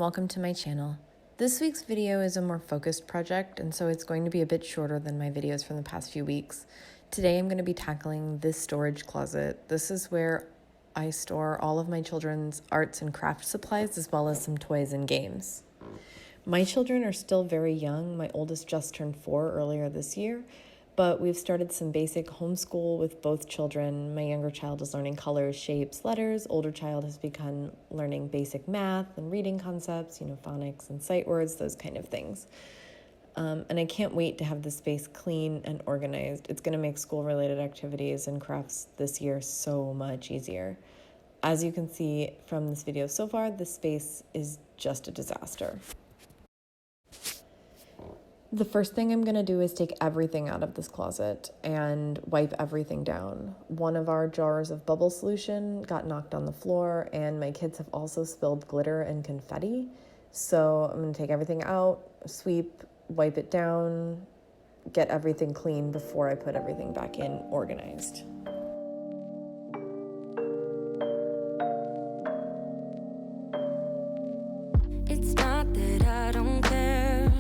welcome to my channel. This week's video is a more focused project, and so it's going to be a bit shorter than my videos from the past few weeks. Today I'm going to be tackling this storage closet. This is where I store all of my children's arts and craft supplies as well as some toys and games. My children are still very young. My oldest just turned 4 earlier this year, but we've started some basic homeschool with both children. My younger child is learning colors, shapes, letters. Older child has begun learning basic math and reading concepts, phonics and sight words, those kind of things. And I can't wait to have the space clean and organized. It's going to make school-related activities and crafts this year so much easier. As you can see from this video so far, the space is just a disaster. The first thing I'm going to do is take everything out of this closet and wipe everything down. One of our jars of bubble solution got knocked on the floor, and my kids have also spilled glitter and confetti. So I'm going to take everything out, sweep, wipe it down, get everything clean before I put everything back in organized. It's not that I don't care.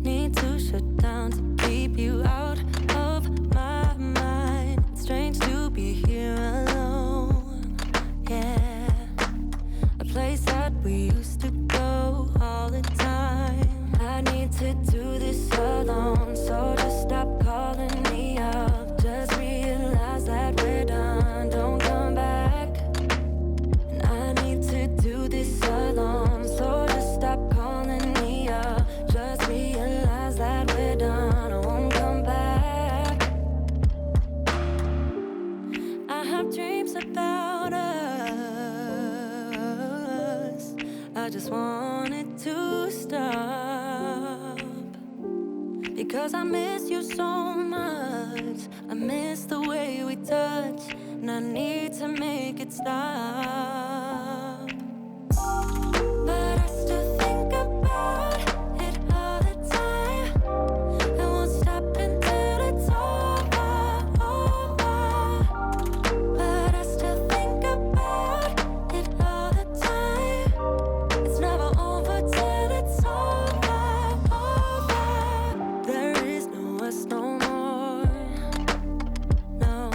Need to shut down to keep you out of my mind. It's strange to be here alone. Yeah, a place that we used to go all the time. I need to do this alone, so just stop calling me up. Just realize that we're done. Don't come back. And I need to do this alone, so just stop calling me up. Just realize that we're done. I won't come back. I have dreams about us. I just want it to stop, because I miss you so much. I miss the way we touch, and I need to make it stop. But I still think about it all the time. I won't stop until it's over. But I still think about it all the time. It's never over till it's over. There is no us no more. No,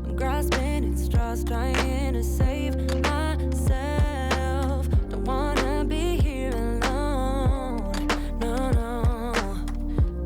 I'm grasping at straws, trying to save myself. Don't wanna be here alone. No, no.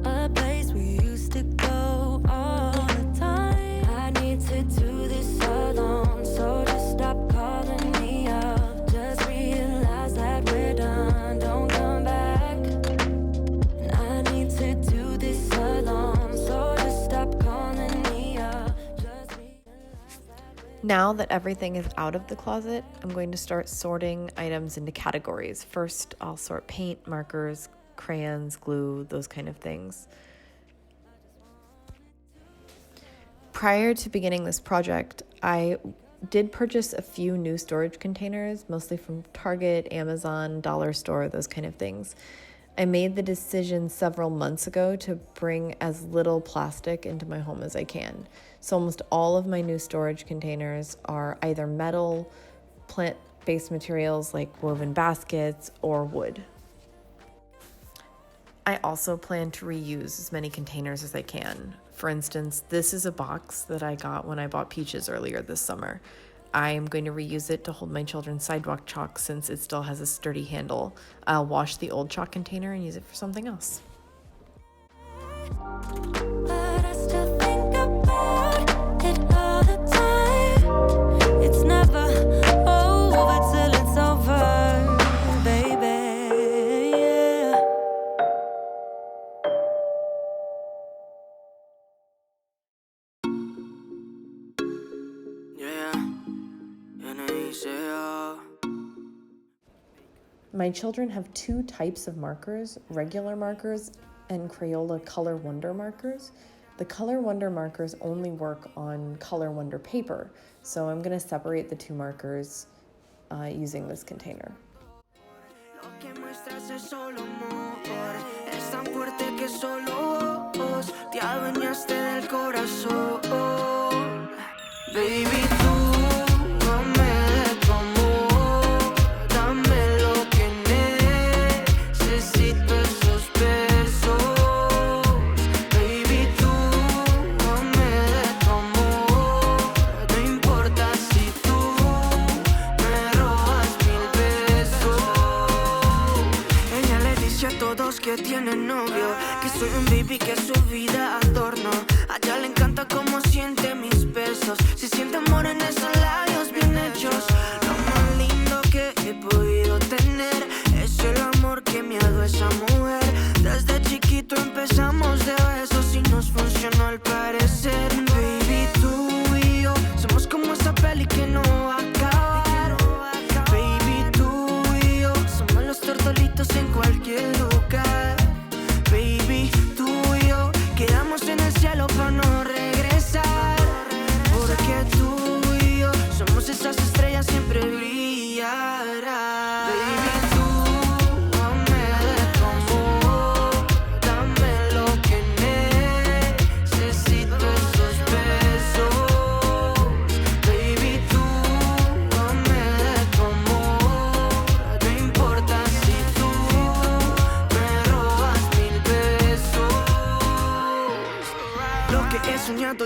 A place we used to go all the time. I need to do this alone, so just stop calling me up. Just realize that we're done. Don't come back. And I need to do this alone, so just stop calling me up. Just realize that we're Now that everything is out of the closet, I'm going to start sorting items into categories. First, I'll sort paint, markers, crayons, glue, those kind of things. Prior to beginning this project, I did purchase a few new storage containers, mostly from Target, Amazon, Dollar Store, those kind of things. I made the decision several months ago to bring as little plastic into my home as I can. So almost all of my new storage containers are either metal, plant-based materials like woven baskets, or wood. I also plan to reuse as many containers as I can. For instance, this is a box that I got when I bought peaches earlier this summer. I am going to reuse it to hold my children's sidewalk chalk since it still has a sturdy handle. I'll wash the old chalk container and use it for something else. But I still think about it all the time. It's never over till it's over, baby. Yeah. My children have 2 types of markers, regular markers and Crayola Color Wonder markers. The Color Wonder markers only work on Color Wonder paper, so I'm going to separate the 2 markers using this container. Lo que muestras es solo amor, es tan fuerte que solo vos te adueñaste del corazón. Baby, tú no me des tu amor. de novio, que soy un baby que su vida adorno. A ella le encanta cómo siente mis besos, si siente amor en esos labios bien hechos. Lo más lindo que he podido tener es el amor que me ha dado esa mujer. Desde chiquito empezamos de besos y nos funcionó al parecer. Baby, tú y yo somos como esa peli que no va a acabar. Baby, tú y yo somos los tortolitos en cualquier lugar. Baby, tú y yo quedamos en el cielo para no regresar. Porque tú y yo somos esas estrellas, siempre brillarán. Baby,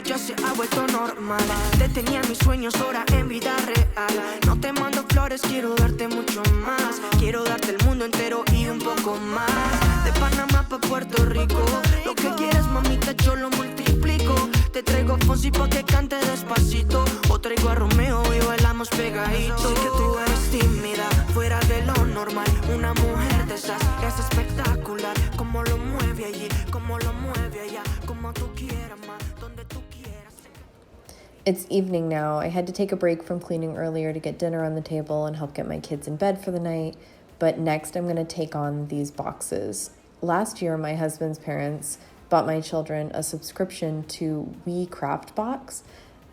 ya se ha vuelto normal. Detenía mis sueños ahora en vida real. No te mando flores, quiero darte mucho más. Quiero darte el mundo entero y un poco más. De Panamá pa' Puerto Rico, lo que quieres, mamita, yo lo multiplico. Te traigo Fonsi pa' que cante despacito, o traigo a Romeo y bailamos pegaditos. Sé que tú eres tímida, fuera de lo normal. Una mujer de esas es espectacular. Como lo mueve allí, como lo mueve allá, como tú quieras más, donde tú quieras. It's evening now. I had to take a break from cleaning earlier to get dinner on the table and help get my kids in bed for the night. But next I'm going to take on these boxes. Last year, my husband's parents bought my children a subscription to We Craft Box.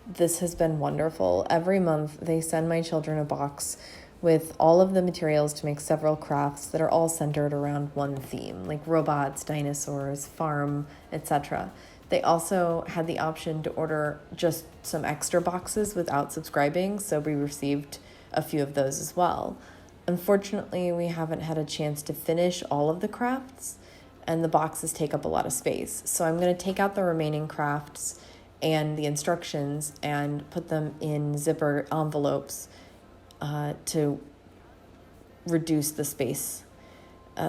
This has been wonderful. Every month they send my children a box with all of the materials to make several crafts that are all centered around one theme, like robots, dinosaurs, farm, etc. They also had the option to order just some extra boxes without subscribing, so we received a few of those as well. Unfortunately, we haven't had a chance to finish all of the crafts, and the boxes take up a lot of space. So I'm going to take out the remaining crafts and the instructions and put them in zipper envelopes to reduce the space.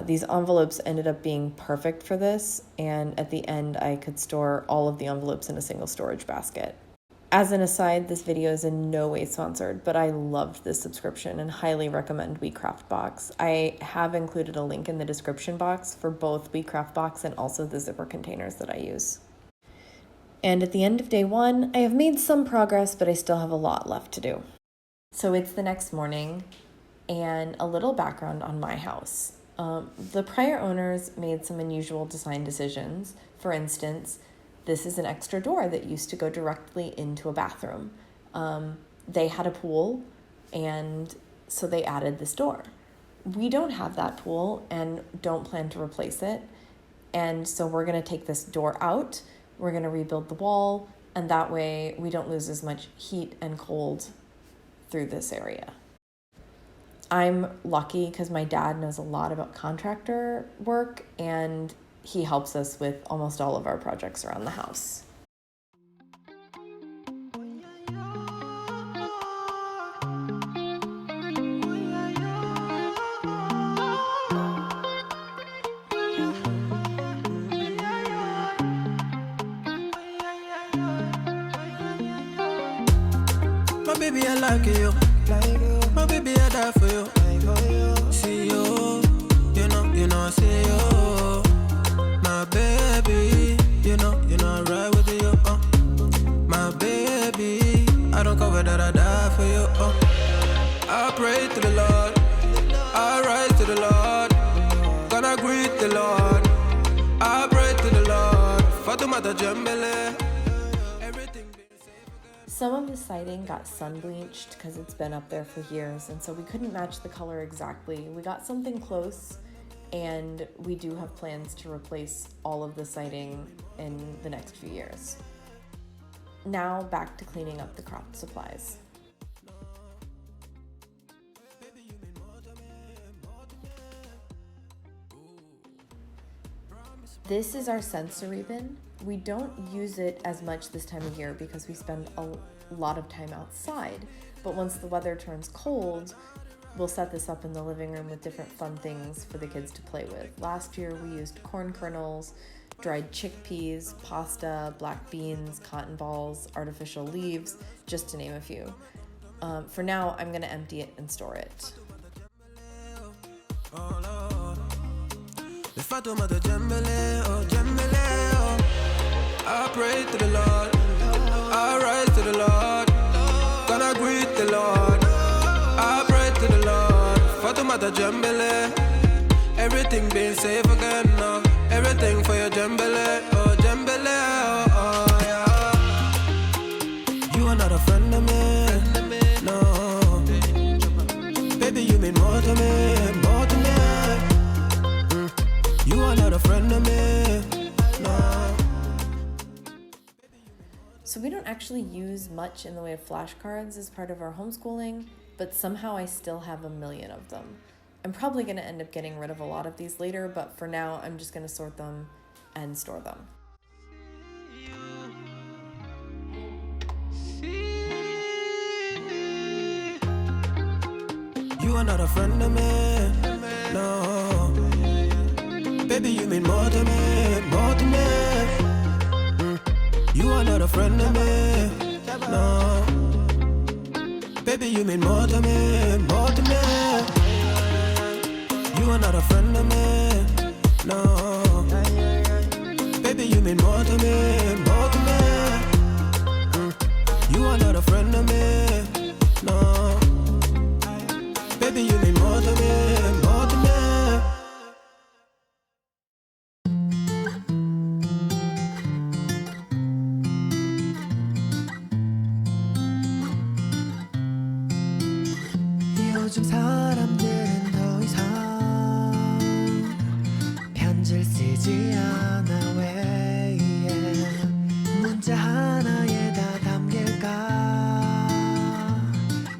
These envelopes ended up being perfect for this, and at the end I could store all of the envelopes in a single storage basket. As an aside, this video is in no way sponsored, but I loved this subscription and highly recommend We Craft Box. I have included a link in the description box for both We Craft Box and also the zipper containers that I use. And at the end of day one, I have made some progress, but I still have a lot left to do. So it's the next morning, and a little background on my house. The prior owners made some unusual design decisions. For instance, this is an extra door that used to go directly into a bathroom. They had a pool, and so they added this door. We don't have that pool and don't plan to replace it. And so we're going to take this door out. We're going to rebuild the wall, and that way we don't lose as much heat and cold through this area. I'm lucky because my dad knows a lot about contractor work, and he helps us with almost all of our projects around the house. My baby, I like you. My baby, I die for you. See you, you know, see you. My baby, you know, I ride with you. My baby, I don't cover that, I die for you. I pray to the Lord, I rise to the Lord, gonna greet the Lord. I pray to the Lord, Fatumata Jambele. Some of the siding got sun bleached because it's been up there for years, and so we couldn't match the color exactly. We got something close, and we do have plans to replace all of the siding in the next few years. Now back to cleaning up the craft supplies. This is our sensory bin. We don't use it as much this time of year because we spend a lot of time outside, but once the weather turns cold, we'll set this up in the living room with different fun things for the kids to play with. Last year we used corn kernels, dried chickpeas, pasta, black beans, cotton balls, artificial leaves, just to name a few. For now, I'm gonna empty it and store it. I pray to the Lord, I rise to the Lord, gonna greet the Lord. I pray to the Lord, Fatumata Jambele, everything being safe again now, everything for your Jambele, oh Jambele, oh yeah. You are not a friend of me, no, baby you mean more to me, more to me. You are not a friend of me, no. So we don't actually use much in the way of flashcards as part of our homeschooling, but somehow I still have a million of them. I'm probably going to end up getting rid of a lot of these later, but for now I'm just going to sort them and store them. You are not a friend of me, no. Baby, you mean more to me, more to me. You are not a friend of me, no. Baby, you mean more to me, more to me. You are not a friend of me, no. Baby, you mean more to me, more to me. You are not a friend of me, no. Baby, you mean more to me, more to me. 요즘 사람들은 더 이상 편지를 쓰지 않아 왜 문자 하나에 다 담길까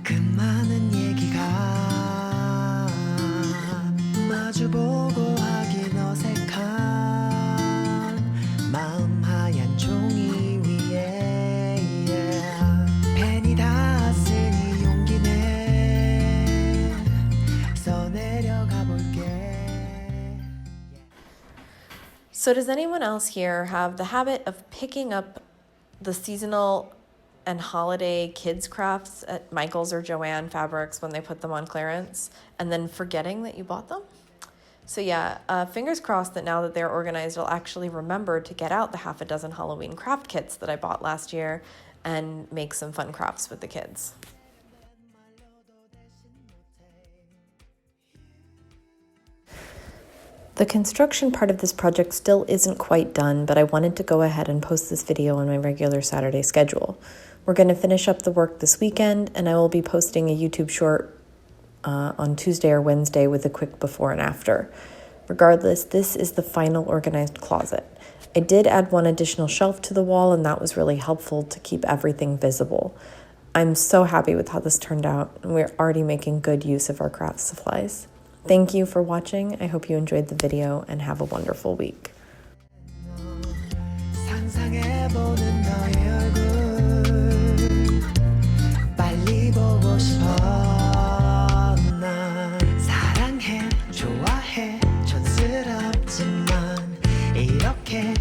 그 많은 얘기가 마주보고 하긴 어색한 마음 하얀 종이 위에 펜이 다 쓰니 용기 내려가 볼게. So does anyone else here have the habit of picking up the seasonal and holiday kids crafts at Michael's or Joann Fabrics when they put them on clearance and then forgetting that you bought them? So yeah, fingers crossed that now that they're organized, I'll actually remember to get out the half a dozen Halloween craft kits that I bought last year and make some fun crafts with the kids. The construction part of this project still isn't quite done, but I wanted to go ahead and post this video on my regular Saturday schedule. We're going to finish up the work this weekend, and I will be posting a YouTube short on Tuesday or Wednesday with a quick before and after. Regardless, this is the final organized closet. I did add one additional shelf to the wall, and that was really helpful to keep everything visible. I'm so happy with how this turned out, and we're already making good use of our craft supplies. Thank you for watching. I hope you enjoyed the video and have a wonderful week. 상상해보는 너의 얼굴 빨리 보고 싶어 난 사랑해 좋아해 촌스럽지만 이렇게